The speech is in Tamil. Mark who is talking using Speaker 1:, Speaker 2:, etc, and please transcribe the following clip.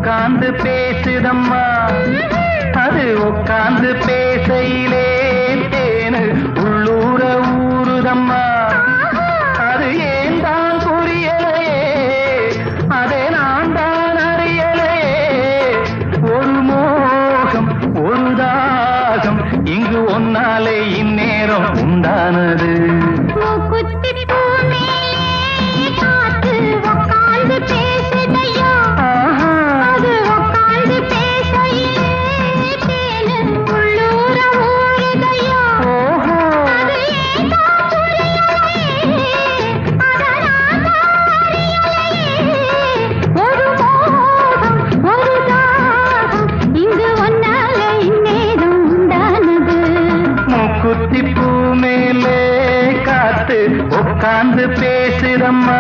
Speaker 1: உட்கார்ந்து பேசுதம்மா அது உட்கார்ந்து பேசையிலே தேனு உள்ளூர ஊறுதம்மா அது ஏன் தான் புரியலையே அதை நான் தான் அறியலையே ஒரு மோகம் ஒரு தாகம் இங்கு ஒன்னாலே இந்நேரம் உண்டானது குத்திப்பூ மேலே காத்து உட்கார்ந்து பேசுதம்மா